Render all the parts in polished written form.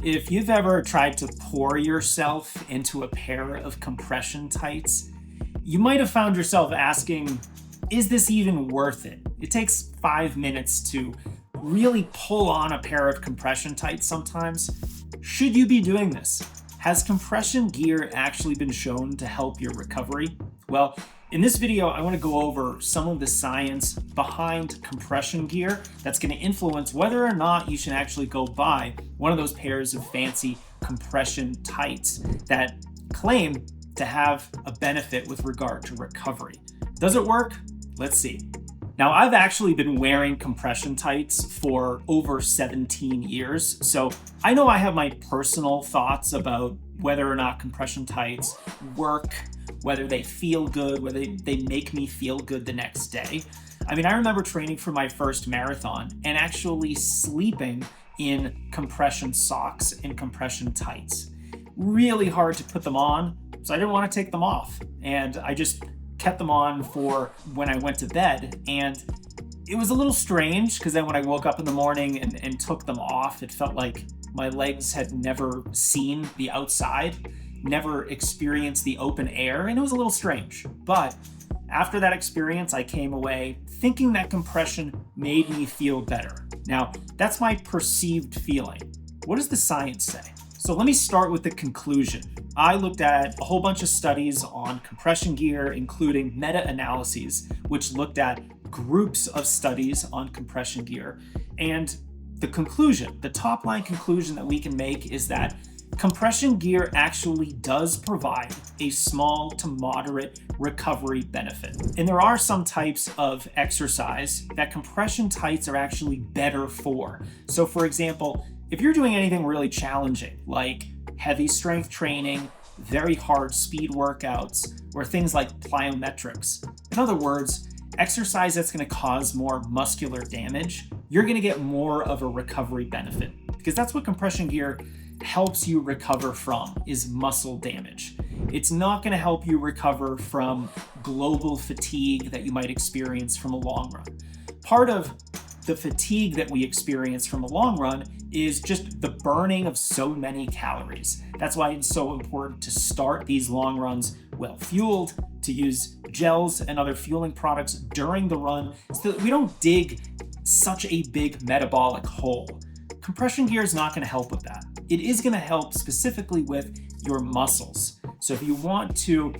If you've ever tried to pour yourself into a pair of compression tights, you might have found yourself asking, is this even worth it? It takes 5 minutes to really pull on a pair of compression tights sometimes. Should you be doing this? Has compression gear actually been shown to help your recovery? Well, in this video, I want to go over some of the science behind compression gear that's going to influence whether or not you should actually go buy one of those pairs of fancy compression tights that claim to have a benefit with regard to recovery. Does it work? Let's see. Now, I've actually been wearing compression tights for over 17 years, so I know I have my personal thoughts about whether or not compression tights work, whether they feel good, whether they make me feel good the next day. I mean, I remember training for my first marathon and actually sleeping in compression socks and compression tights. Really hard to put them on, so I didn't want to take them off. And I just kept them on for when I went to bed. And it was a little strange because then when I woke up in the morning and took them off, it felt like my legs had never seen the outside, never experienced the open air, and it was a little strange. But after that experience, I came away thinking that compression made me feel better. Now, that's my perceived feeling. What does the science say? So let me start with the conclusion. I looked at a whole bunch of studies on compression gear, including meta-analyses, which looked at groups of studies on compression gear. And the conclusion, the top line conclusion that we can make is that compression gear actually does provide a small to moderate recovery benefit. And there are some types of exercise that compression tights are actually better for. So for example, if you're doing anything really challenging, like heavy strength training, very hard speed workouts, or things like plyometrics, in other words, exercise that's going to cause more muscular damage, you're going to get more of a recovery benefit, because that's what compression gear helps you recover from, is muscle damage. It's not going to help you recover from global fatigue that you might experience from a long run. Part of the fatigue that we experience from a long run is just the burning of so many calories. That's why it's so important to start these long runs well fueled, to use gels and other fueling products during the run so that we don't dig such a big metabolic hole. Compression gear is not going to help with that. It is going to help specifically with your muscles. So if you want to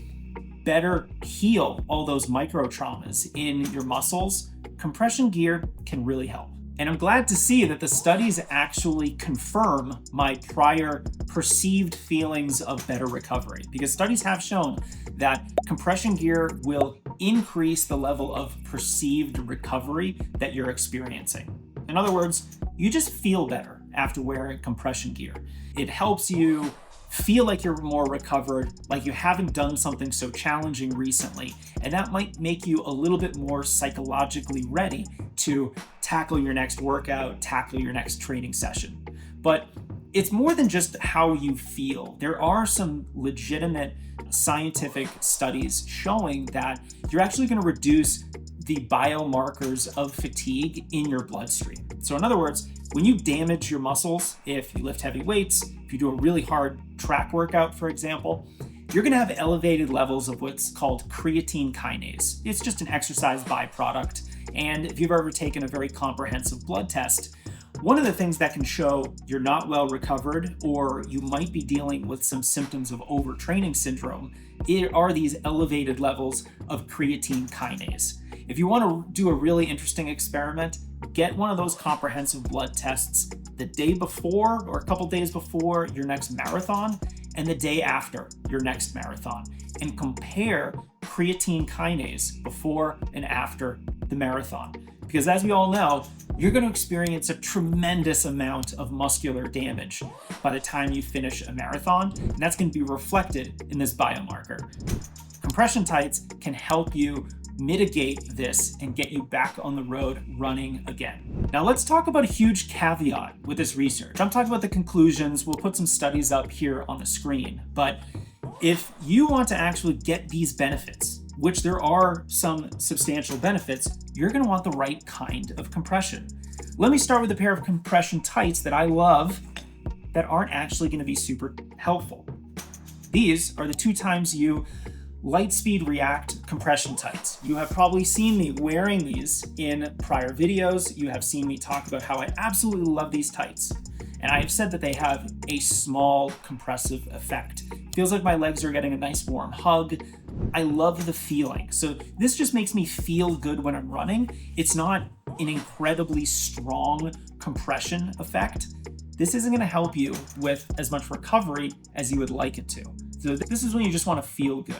better heal all those micro traumas in your muscles, compression gear can really help. And I'm glad to see that the studies actually confirm my prior perceived feelings of better recovery, because studies have shown that compression gear will increase the level of perceived recovery that you're experiencing. In other words, you just feel better after wearing compression gear. It helps you feel like you're more recovered, like you haven't done something so challenging recently, and that might make you a little bit more psychologically ready to tackle your next workout, tackle your next training session. But it's more than just how you feel. There are some legitimate scientific studies showing that you're actually going to reduce the biomarkers of fatigue in your bloodstream. So in other words, when you damage your muscles, if you lift heavy weights, if you do a really hard track workout, for example, you're going to have elevated levels of what's called creatine kinase. It's just an exercise byproduct. And if you've ever taken a very comprehensive blood test, one of the things that can show you're not well recovered, or you might be dealing with some symptoms of overtraining syndrome, are these elevated levels of creatine kinase. If you want to do a really interesting experiment, get one of those comprehensive blood tests the day before or a couple days before your next marathon and the day after your next marathon, and compare creatine kinase before and after the marathon. Because as we all know, you're going to experience a tremendous amount of muscular damage by the time you finish a marathon, and that's going to be reflected in this biomarker. Compression tights can help you mitigate this and get you back on the road running again. Now let's talk about a huge caveat with this research. I'm talking about the conclusions. We'll put some studies up here on the screen. But if you want to actually get these benefits, which there are some substantial benefits, you're going to want the right kind of compression. Let me start with a pair of compression tights that I love that aren't actually going to be super helpful. These are the 2xU Lightspeed React compression tights. You have probably seen me wearing these in prior videos. You have seen me talk about how I absolutely love these tights. And I have said that they have a small compressive effect. It feels like my legs are getting a nice warm hug. I love the feeling. So this just makes me feel good when I'm running. It's not an incredibly strong compression effect. This isn't going to help you with as much recovery as you would like it to. So this is when you just want to feel good.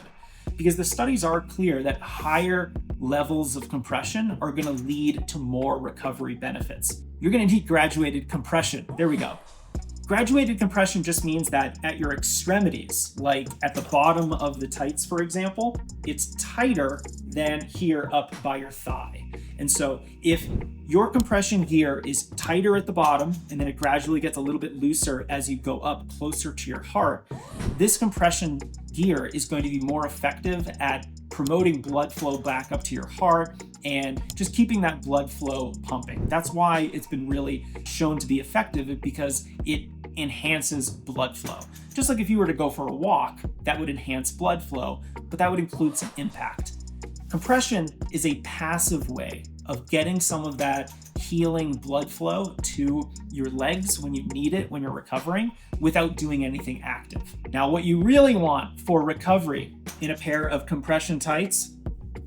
Because the studies are clear that higher levels of compression are going to lead to more recovery benefits. You're going to need graduated compression. There we go. Graduated compression just means that at your extremities, like at the bottom of the tights, for example, it's tighter than here up by your thigh. And so if your compression gear is tighter at the bottom and then it gradually gets a little bit looser as you go up closer to your heart, this compression gear is going to be more effective at promoting blood flow back up to your heart and just keeping that blood flow pumping. That's why it's been really shown to be effective, because it enhances blood flow. Just like if you were to go for a walk, that would enhance blood flow, but that would include some impact. Compression is a passive way of getting some of that healing blood flow to your legs when you need it, when you're recovering, without doing anything active. Now, what you really want for recovery in a pair of compression tights,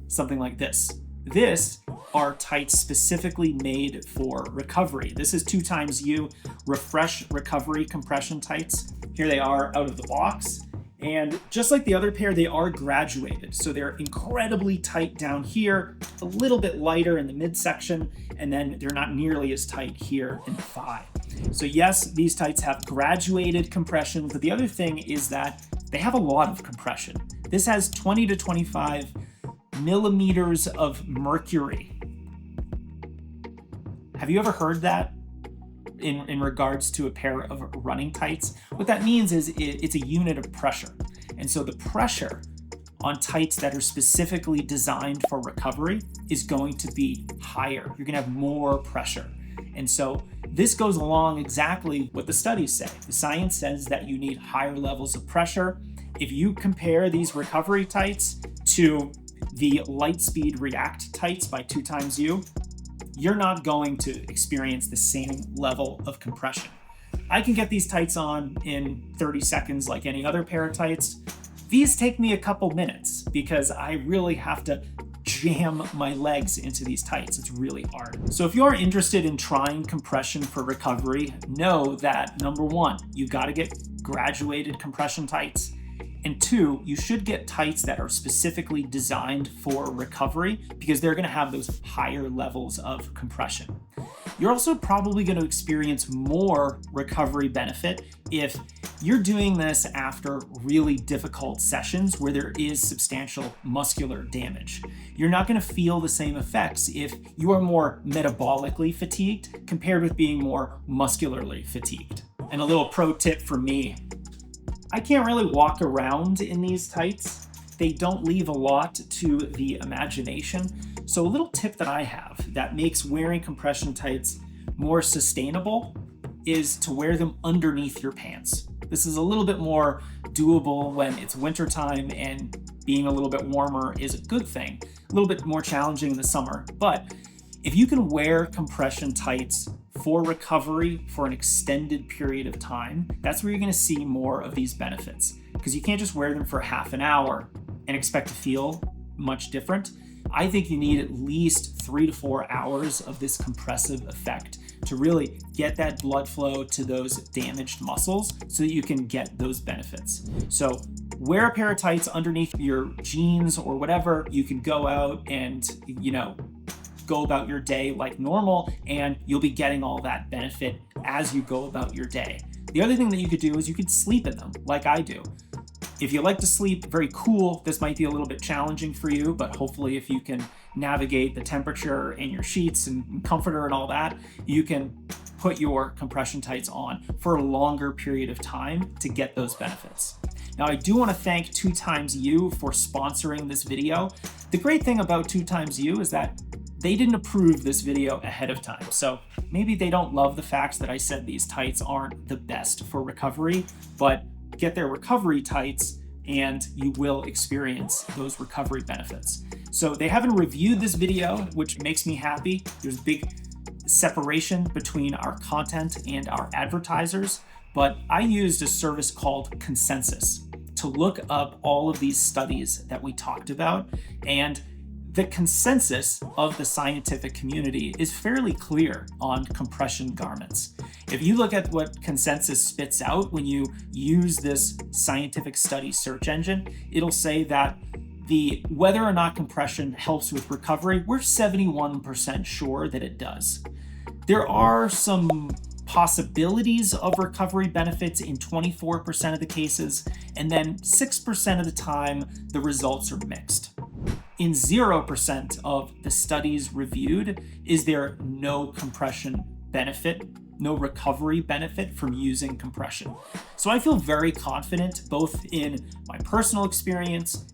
something like this. This are tights specifically made for recovery. This is 2xU Refresh Recovery compression tights. Here they are out of the box. And just like the other pair, they are graduated. So they're incredibly tight down here, a little bit lighter in the midsection, and then they're not nearly as tight here in the thigh. So yes, these tights have graduated compression, but the other thing is that they have a lot of compression. This has 20 to 25 millimeters of mercury. Have you ever heard that in regards to a pair of running tights? What that means is it's a unit of pressure. And so the pressure on tights that are specifically designed for recovery is going to be higher. You're going to have more pressure. And so this goes along exactly what the studies say. The science says that you need higher levels of pressure. If you compare these recovery tights to the Lightspeed React tights by 2xU, you're not going to experience the same level of compression. I can get these tights on in 30 seconds like any other pair of tights. These take me a couple minutes because I really have to jam my legs into these tights. It's really hard. So if you are interested in trying compression for recovery, know that number one, you got to get graduated compression tights. And two, you should get tights that are specifically designed for recovery because they're going to have those higher levels of compression. You're also probably going to experience more recovery benefit if you're doing this after really difficult sessions where there is substantial muscular damage. You're not going to feel the same effects if you are more metabolically fatigued compared with being more muscularly fatigued. And a little pro tip for me, I can't really walk around in these tights. They don't leave a lot to the imagination. So a little tip that I have that makes wearing compression tights more sustainable is to wear them underneath your pants. This is a little bit more doable when it's wintertime and being a little bit warmer is a good thing. A little bit more challenging in the summer. But if you can wear compression tights for recovery for an extended period of time, that's where you're going to see more of these benefits. Because you can't just wear them for half an hour and expect to feel much different. I think you need at least 3 to 4 hours of this compressive effect to really get that blood flow to those damaged muscles so that you can get those benefits. So wear a pair of tights underneath your jeans or whatever. You can go out and, go about your day like normal, and you'll be getting all that benefit as you go about your day. The other thing that you could do is you could sleep in them like I do. If you like to sleep very cool, this might be a little bit challenging for you, but hopefully if you can navigate the temperature and your sheets and comforter and all that, you can put your compression tights on for a longer period of time to get those benefits. Now, I do want to thank 2xU for sponsoring this video. The great thing about 2xU is that they didn't approve this video ahead of time. So maybe they don't love the fact that I said these tights aren't the best for recovery, but get their recovery tights and you will experience those recovery benefits. So they haven't reviewed this video, which makes me happy. There's big separation between our content and our advertisers, but I used a service called Consensus to look up all of these studies that we talked about, and the consensus of the scientific community is fairly clear on compression garments. If you look at what Consensus spits out when you use this scientific study search engine, it'll say that whether or not compression helps with recovery, we're 71% sure that it does. There are some possibilities of recovery benefits in 24% of the cases, and then 6% of the time, the results are mixed. In 0% of the studies reviewed, is there no compression benefit, no recovery benefit from using compression. So I feel very confident both in my personal experience,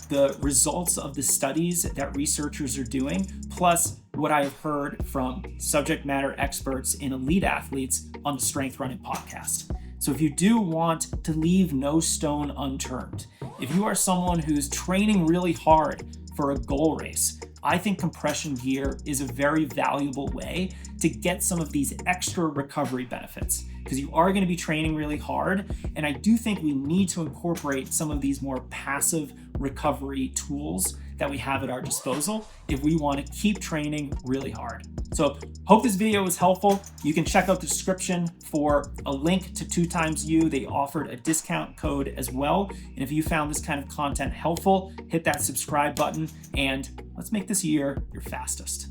the results of the studies that researchers are doing, plus what I've heard from subject matter experts and elite athletes on the Strength Running podcast. So if you do want to leave no stone unturned, if you are someone who's training really hard for a goal race, I think compression gear is a very valuable way to get some of these extra recovery benefits, because you are going to be training really hard. And I do think we need to incorporate some of these more passive recovery tools that we have at our disposal if we want to keep training really hard. So hope this video was helpful. You can check out the description for a link to 2XU. They offered a discount code as well. And if you found this kind of content helpful, hit that subscribe button and let's make this year your fastest.